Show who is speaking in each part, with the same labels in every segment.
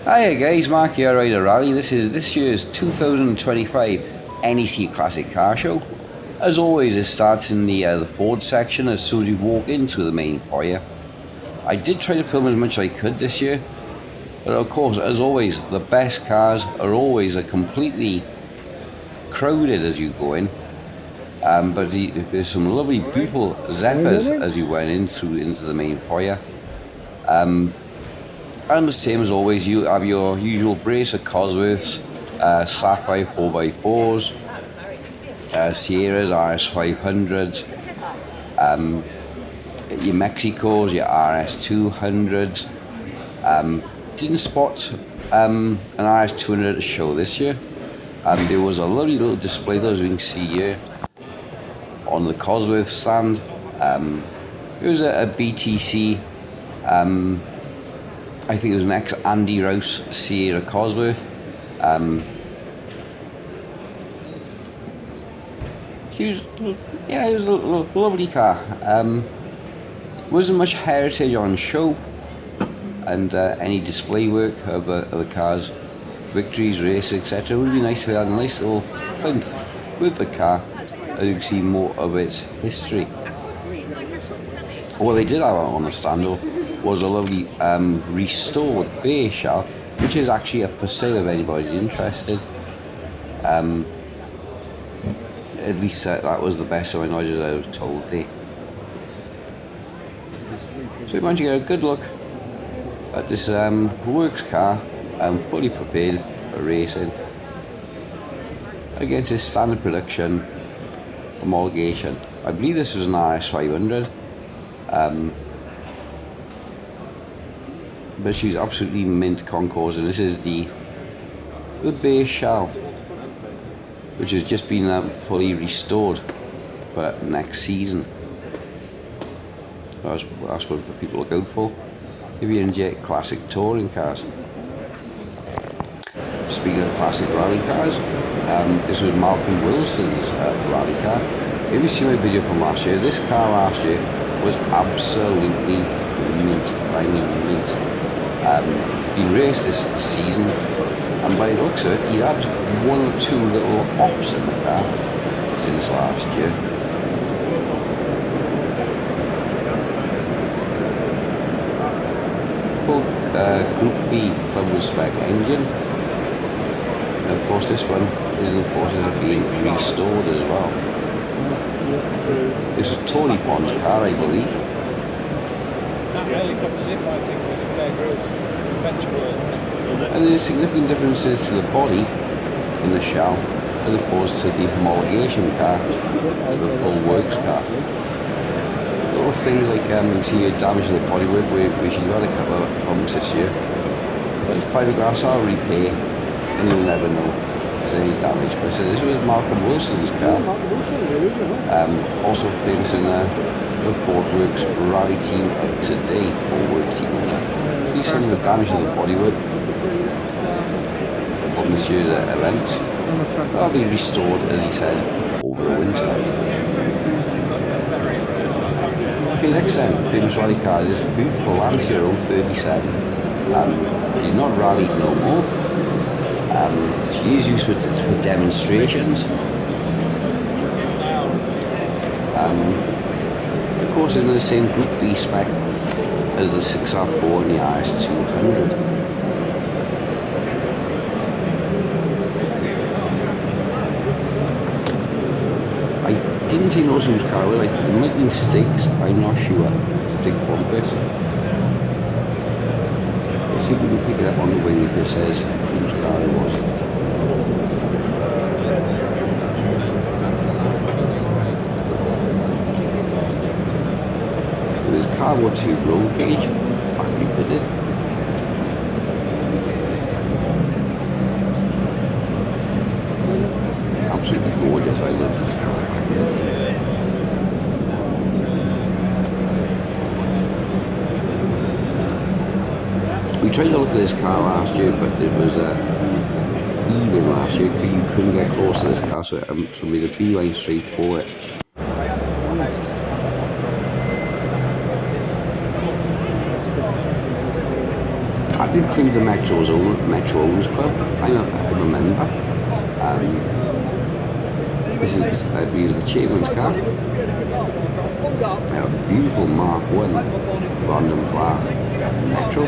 Speaker 1: Hiya guys, Mark here, Rider Rally. This is this year's 2025 NEC Classic Car Show. As always, it starts in the Ford section as soon as you walk into the main foyer. I did try to film as much as I could this year, but of course, as always, the best cars are always completely crowded as you go in. But there's some lovely, beautiful Zephyrs as you went into the main foyer. And the same as always, you have your usual brace of Cosworths, Sapphire 4x4s, Sierras, RS500s, your Mexicos, your RS200s. Didn't spot an RS200 at the show this year. There was a lovely little display that we can see here on the Cosworth stand. It was a BTC. I think it was an ex-Andy Rouse Sierra Cosworth. It was a lovely car. Wasn't much heritage on show, and any display work of the cars, victories, races, etc. It would be nice if we had a nice little plinth with the car, as you can see more of its history. What they did have on the stand though was a lovely restored bay shell, which is actually up for sale if anybody's interested. At least that was the best of my knowledge, as I was told there. So you managed to get a good look at this works car, fully prepared for racing against its standard production homologation. I believe this was an RS500. But she's absolutely mint concours, and this is the base shell, which has just been fully restored for next season. That's what people look out for if you enjoy classic touring cars. Speaking of classic rally cars, this was Malcolm Wilson's rally car. If you see my video from last year, this car last year was absolutely mint. I mean mint. Been raced this season, and by the looks of it, he's had one or two little ops in the car since last year. Full Group B Club Respect engine, and of course this one is in the process of being restored as well. This was Tony Pond's car, I believe. And there's significant differences to the body in the shell as opposed to the homologation car, to the full works car. Little things like you can see damage to the bodywork, where she's had a couple of bumps this year. But if photographs are repair, and you'll never know if there's any damage. But so this was Malcolm Wilson's car, also famous in the Ford Works rally team up to date, Ford Works team owner. See some of the damage to the bodywork on this year's events. That'll be restored, as he said, over the winter. Okay, next then, famous rally cars is beautiful Lancia 037. She's not rallied no more. She is used for demonstrations. Of course, in the same Group B spec as the 6R4 and the RS200. I didn't see no whose car was. I think it might be Stig's, I'm not sure. Stig Bumpus. Let's see if we can pick it up on the wing if it says whose car it was. This car would see roll cage, factory fitted. Absolutely gorgeous, I love this car back in the day. We tried to look at this car last year, but it was even last year, you couldn't get close to this car, so we made a beeline straight for it. include the Metro Owners Club. I'm a member. This is the chairman's car. A beautiful Mark 1 random plat Metro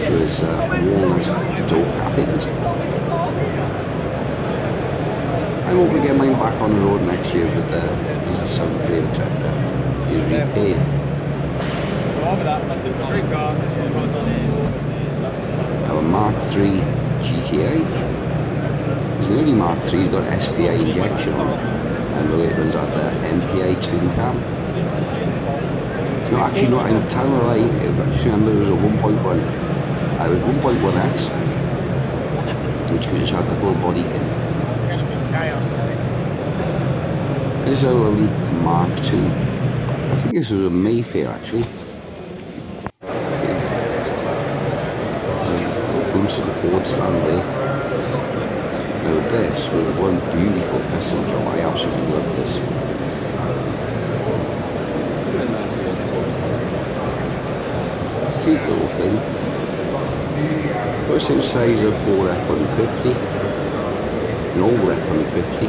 Speaker 1: with walnut door cappings. I'm hoping to get mine back on the road next year, but there's a subplate, etc. Is repaid. Now a Mark 3 GTI. It's an early Mark 3, it's got SPI injection on it, and the later one's had the MPI twin cam. No, actually, no, I'm telling a lie. I just remember it was a 1.1. It was 1.1X, which just had the whole body kit. This is a lovely Mark 2. I think this was a Mayfair actually. Glimpse of the Ford stand there. Now this was one beautiful custom job. I absolutely love this. Cute little thing. Got a same size of Ford F-150. An old F-150.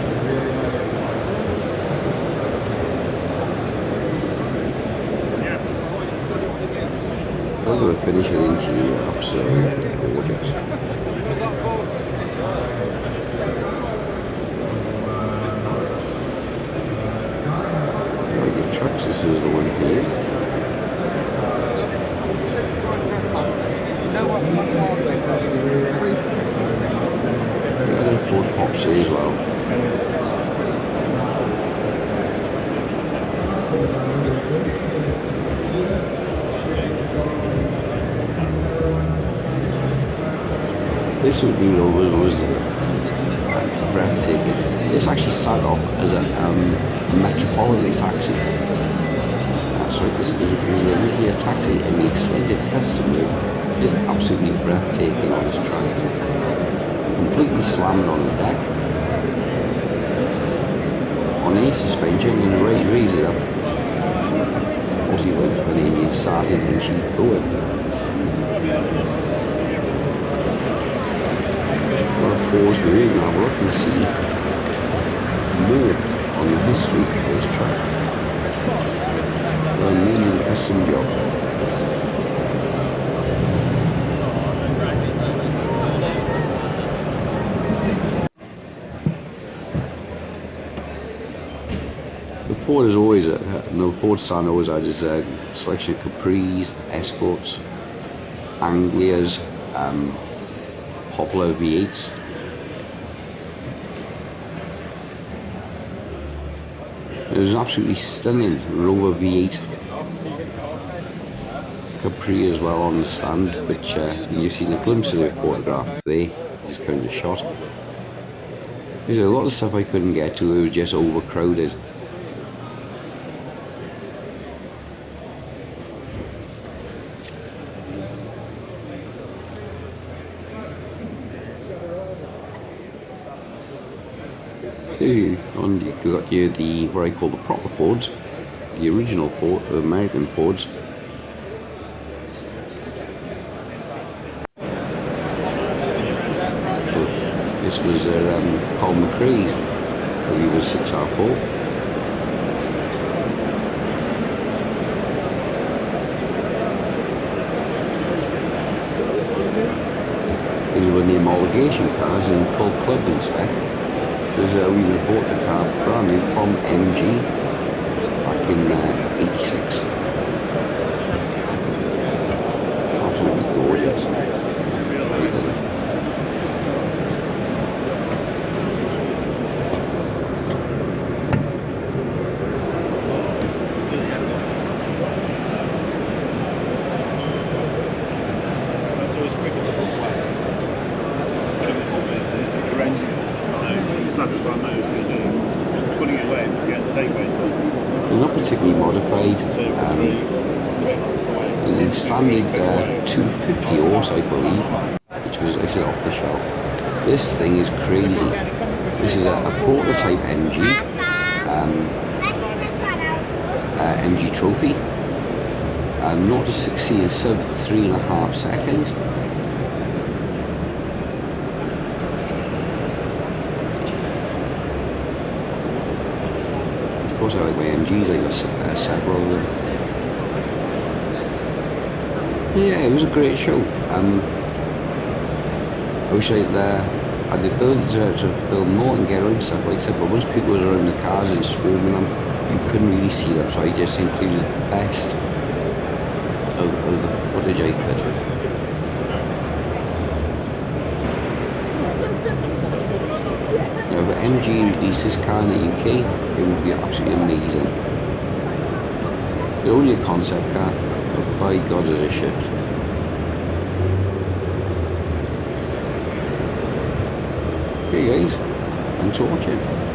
Speaker 1: Look at the finish of the interior, absolutely gorgeous. Like your trucks, this is the one here. Yeah, they're Ford Pops here as well. This would be was breathtaking. This actually started off as a metropolitan taxi. So this was originally a taxi, and the extended custom route is absolutely breathtaking on this track. Completely slammed on the deck, on air suspension, and the right raises up. Obviously, when the engine started and she's going. Pause the rig and have a look and see more on the history of this truck. An amazing custom job. The Ford is always the Ford stand always had its selection of Capris, Escorts, Anglias, popular V8s. It was an absolutely stunning Rover V8 Capri as well on the stand, which you've seen a glimpse of the photograph there, just kind of shot. There's a lot of stuff I couldn't get to, it was just overcrowded. And you've got here what I call the proper Fords, the original Ford, the American Fords. This was Colin McRae's, I believe it was 6R4. These were the homologation cars in full club inspect. Because we bought the car brand new from MG back in '86. Absolutely gorgeous. They're not particularly modified. And standard 250 horse, I believe, which was, I said, off the shelf. This thing is crazy. This is a prototype MG, MG Trophy. 0 to 60 in sub 3.5 seconds. course I like my MGs, I got several of them. Yeah, it was a great show. I wish I had the ability to build more and get around stuff like that, but once people was around the cars and swarming them, you couldn't really see them, so I just included the best of the footage I could. Now, if MG released this car in the UK, it would be absolutely amazing. It's only a concept car, but by God is it shipped. Hey guys, thanks for watching.